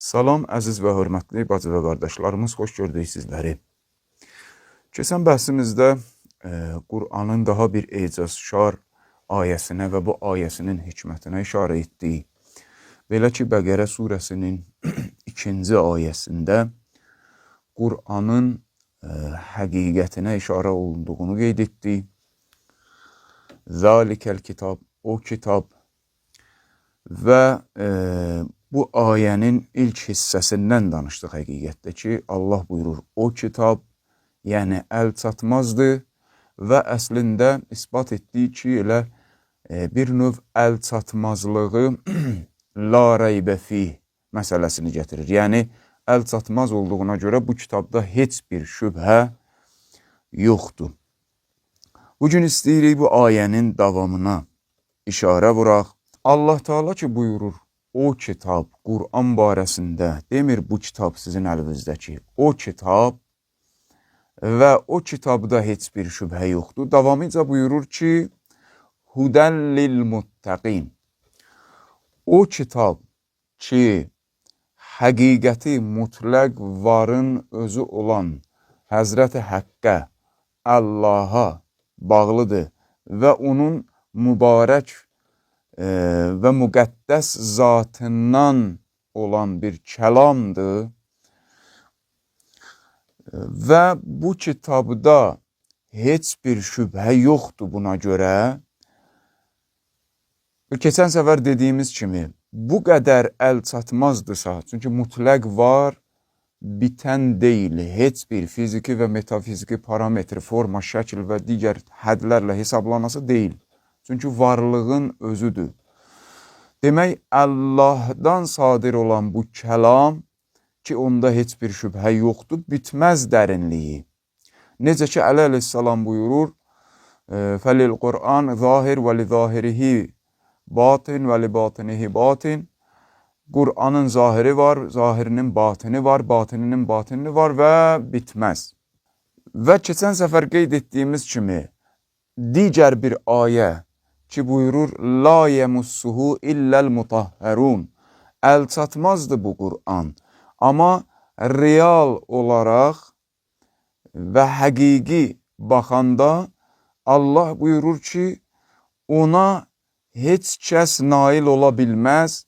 Salam, əziz və hörmətli bacı və qardaşlarımız, xoş gördük sizləri. Keçən bəhsimizdə Qur'anın daha bir ecazkar ayəsinə və bu ayəsinin hikmətinə işarə etdik. Belə ki, Bəqərə surəsinin 2-ci ayəsində Qur'anın həqiqətinə işarə olunduğunu qeyd etdik. Zəlikəl kitab, o kitab və bu ayənin ilk hissəsindən danışdıq həqiqətdə ki, Allah buyurur, o kitab, yəni əl çatmazdır və əslində isbat etdik ki, elə bir növ əl çatmazlığı la reybə fih məsələsini gətirir. Yəni, əl çatmaz olduğuna görə bu kitabda heç bir şübhə yoxdur. Bugün istəyirik bu ayənin davamına işarə vuraq. Allah Teala ki buyurur, o kitab, Qur'an barəsində demir bu kitab sizin əlinizdəki. O kitab və o kitabda heç bir şübhə yoxdur. Davamıca buyurur ki, Hudən lil muttəqin. O kitab ki, həqiqəti mütləq varın özü olan Həzrəti Həqqə, Allaha bağlıdır və onun mübarək və müqəddəs zatından olan bir kəlamdır və bu kitabda heç bir şübhə yoxdur buna görə. Keçən səfər dediyimiz kimi, bu qədər əl çatmazdırsa, çünki mütləq var, bitən deyil, heç bir fiziki və metafiziki parametri, forma, şəkil və digər hədlərlə hesablanası deyil. Çünki varlığın özüdür. Demək, Allahdan sadir olan bu kəlam ki, onda heç bir şübhə yoxdur, bitməz dərinliyi. Necə ki, Əli əleyhissalam buyurur, Fəlil Qur'an zahir və li zahirihi batin və li batinihi batin. Qur'anın zahiri var, zahirinin batini var, batininin batinini var və bitməz. Və keçən səfər qeyd etdiyimiz kimi, digər bir ayə ki buyurur, la yemussuhu illəl mutahharun. Əl çatmazdı bu Qur'an. Amma real olaraq və həqiqi baxanda Allah buyurur ki, ona heç kəs nail ola bilməz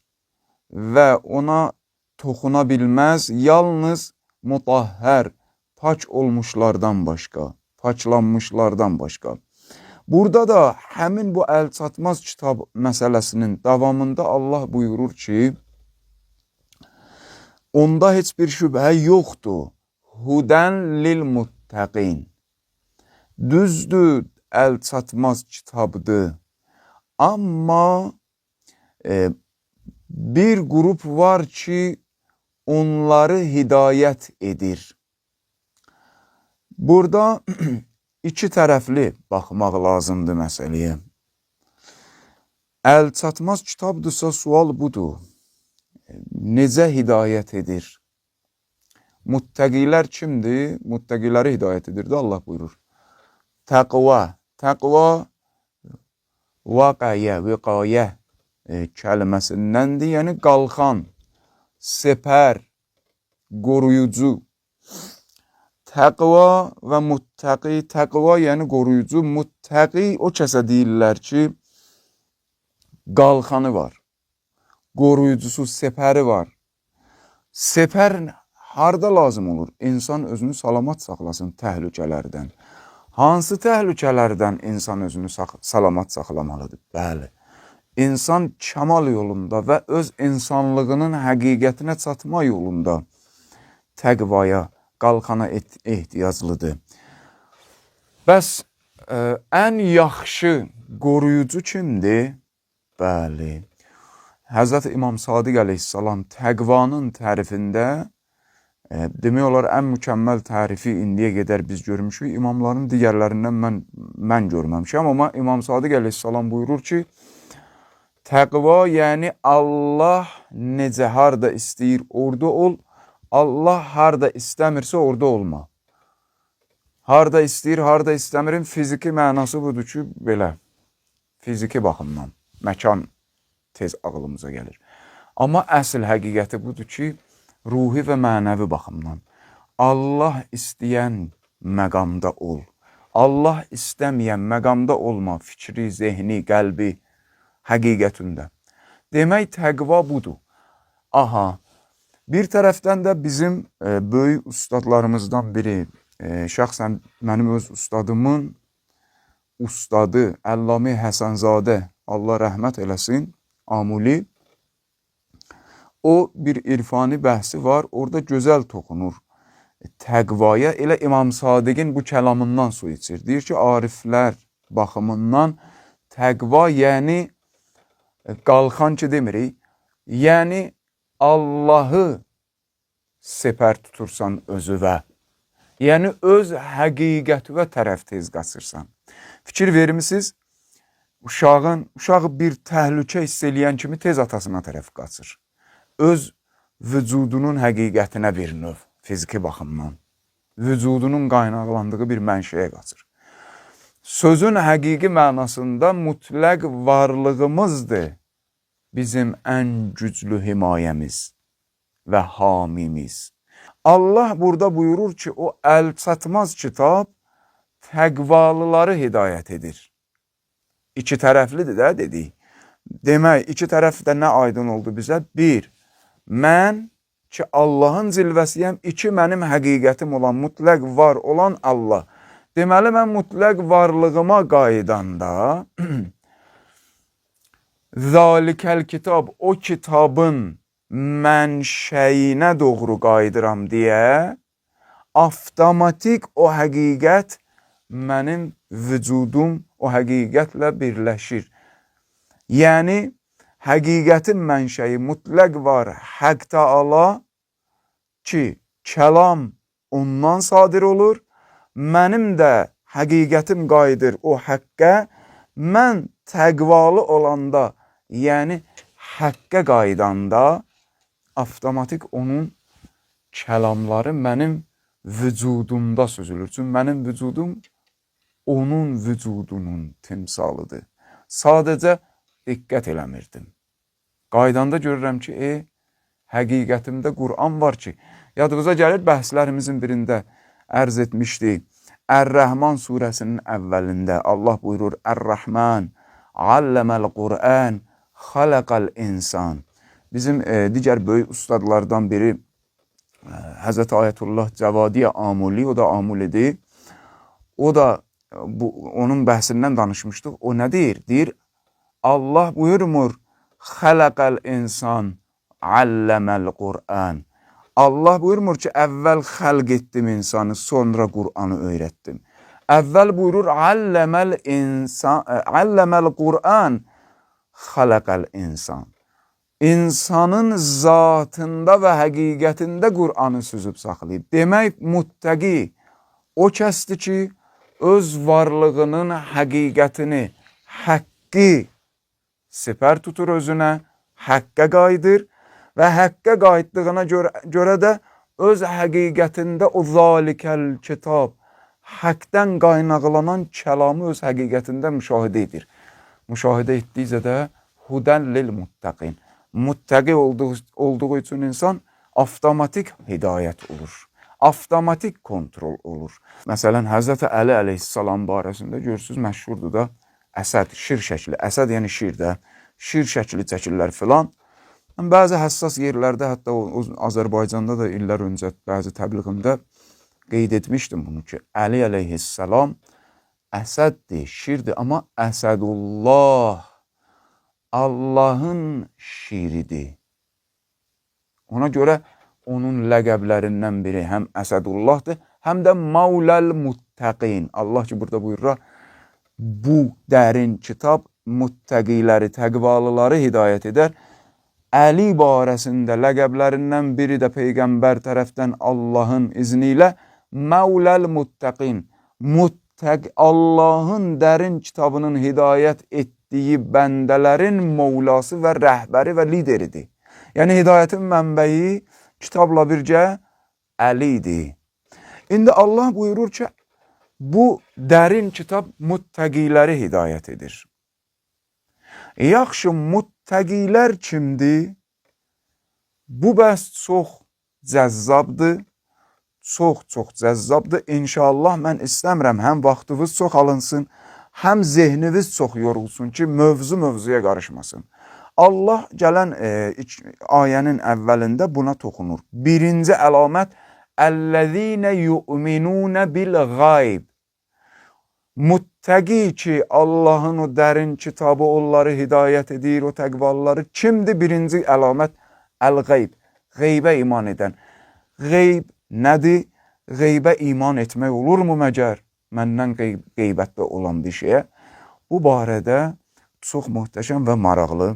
və ona toxuna bilməz, yalnız mutahhər, pak olmuşlardan başqa, paklanmışlardan başqa. Burada da həmin bu əl çatmaz kitab məsələsinin davamında Allah buyurur ki, onda heç bir şübhə yoxdur. Hudən lil muttəqin. Düzdür, əl çatmaz kitabdır. Amma bir qrup var ki, onları hidayət edir. Burada İki tərəfli baxmaq lazımdır məsələyə. Əl çatmaz kitabdırsa sual budur. Necə hidayət edir? Muttəqilər kimdir? Muttəqiləri hidayət edirdi, Allah buyurur. Təqva. Təqva vaqəyə, viqayə kəliməsindəndir. Yəni qalxan, sepər, qoruyucu. Təqva və muttəqi, təqva yəni qoruyucu, muttəqi o kəsə deyirlər ki, qalxanı var, qoruyucusu, sepəri var. Sepər harada lazım olur? İnsan özünü salamat saxlasın təhlükələrdən. Hansı təhlükələrdən insan özünü salamat saxlamalıdır? Bəli, insan kəmal yolunda və öz insanlığının həqiqətinə çatma yolunda təqvaya, qalxana ehtiyaclıdır. Bəs ən yaxşı qoruyucu kimdir? Bəli. Həzrət İmam Sadiq əleyhissalam təqvanın tərifində demək olar ən mükəmməl tərifi indiyə qədər biz görmüşük. İmamların digərlərindən mən görməmişəm. Amma İmam Sadiq əleyhissalam buyurur ki, təqva yəni Allah necə harda istəyir orada ol, Allah harda istəmirsə orada olma. Harda istəyir, harda istəmirin fiziki mənası budur ki, belə, fiziki baxımdan, məkan tez ağlımıza gəlir. Amma əsl həqiqəti budur ki, ruhi və mənəvi baxımdan. Allah istəyən məqamda ol. Allah istəməyən məqamda olma, fikri, zehni, qəlbi, həqiqətində. Demək, təqva budur. Aha, bir tərəfdən də bizim böyük ustadlarımızdan biri, şəxsən mənim öz ustadımın ustadı Əllami Həsənzadə, Allah rəhmət eləsin, Amuli, o bir irfani bəhsi var, orada gözəl toxunur təqvaya. Elə İmam Sadiqin bu kəlamından su içir. Deyir ki, ariflər baxımından təqva, yəni qalxan ki demirik, yəni Allahı sepər tutursan özüvə, yəni öz həqiqətivə tərəf tez qaçırsan. Fikir vermisiniz, uşağı bir təhlükə hiss eləyən kimi tez atasına tərəf qaçır. Öz vücudunun həqiqətinə bir növ, fiziki baxımdan, vücudunun qaynaqlandığı bir mənşəyə qaçır. Sözün həqiqi mənasında mütləq varlığımızdır bizim ən güclü himayəmiz və hamimiz. Allah burada buyurur ki, o əl çatmaz kitab təqvalıları hidayət edir. İki tərəflidir də dedik. Demək, iki tərəfdə nə aydın oldu bizə? Bir, mən ki Allahın zilvəsiyəm, iki, mənim həqiqətim olan, mütləq var olan Allah. Deməli, mən mütləq varlığıma qaydanda zalikəl kitab, o kitabın mənşəyinə doğru qaydıram deyə avtomatik o həqiqət mənim vücudum o həqiqətlə birləşir. Yəni, həqiqətin mənşəyi mütləq var Həq Taala ki, kəlam ondan sadir olur, mənim də həqiqətim qayıdır o həqqə, mən təqvalı olanda, yəni həqqə qaydanda, avtomatik onun kəlamları mənim vücudumda süzülür. Çünki mənim vücudum onun vücudunun timsalıdır. Sadəcə diqqət eləmirdim. Qaydanda görürəm ki, həqiqətimdə Qur'an var ki, yadınıza gəlir, bəhslərimizin birində ərz etmişdik. Ər-Rəhman surəsinin əvvəlində Allah buyurur, Ər-Rəhman, Alləməl Qur'an, Xaləqəl insan. Bizim digər böyük ustadlardan biri Həzrət Ayətullah Cəvadiyə Amuli, o da Amulidir. O da onun bəhsindən danışmışdıq. O nə deyir? Deyir, Allah buyurmur, Xaləqəl insan, Alləməl Qur'an. Allah buyurmur ki, əvvəl xəlq etdim insanı, sonra Qur'anı öyrətdim. Əvvəl buyurur, Alləməl Qur'an, Xaləqəl insan. İnsanın zatında və həqiqətində Qur'anı süzüb saxlayıb. Demək, muttəqi o kəsdir ki, öz varlığının həqiqətini, həqqi sipər tutur özünə, həqqə qayıdır və həqqə qayıtdığına görə də öz həqiqətində o zalikəl kitab, həqqdən qaynaqlanan kəlamı öz həqiqətində müşahidə edir. Müşahidə etdikcə də hudən lil muttəqin. Muttəqi olduğu üçün insan avtomatik hidayət olur. Avtomatik kontrol olur. Məsələn, Həzrəti Əli əleyhissalam barəsində görürsünüz, məşhurdur da əsəd, şir şəkli. Əsəd yəni şirdə, şir şəkli çəkirlər filan. Bəzi həssas yerlərdə, hətta Azərbaycanda da illər öncə bəzi təbliğimdə qeyd etmişdim bunu ki, Əli əleyhissalam əsəddir, şirdir, amma Əsədullah, Allahın şiridir. Ona görə onun ləqəblərindən biri həm Əsədullahdır, həm də Mavləl Muttəqin. Allah ki, burada buyurur, bu dərin kitab muttəqiləri, təqvalıları hidayət edər. Əli barəsində ləqəblərindən biri də Peyğəmbər tərəfdən Allahın izni ilə Mavləl Muttəqin, Allahın dərin kitabının hidayət etdiyi bəndələrin Mövlası və rəhbəri və lideridir. Yəni, hidayətin mənbəyi kitabla birgə Əlidir. İndi Allah buyurur ki, bu dərin kitab muttəqiləri hidayət edir. Yaxşı, muttəqilər kimdir? Bu bəhs çox cəzzabdır. Çox cəzzabdır. İnşallah mən istəmirəm həm vaxtınız çox alınsın, həm zehniniz çox yorulsun ki, mövzuya qarışmasın. Allah gələn ayənin əvvəlində buna toxunur. Birinci əlamət əllezine yu'minune bil gayb. Muttəqi ki, Allahın o dərin kitabı onları hidayət edir, o təqvalıları kimdir? Birinci əlamət əl-qeyb, qeybə iman edən. Qeyb nədir? Qeybə iman etmək olurmu məgər? Məndən qeybətdə olan bir şeyə. Bu barədə çox möhtəşəm və maraqlı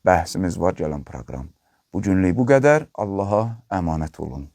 bəhsimiz var gələn proqram. Bugünlük bu qədər. Allaha əmanət olun.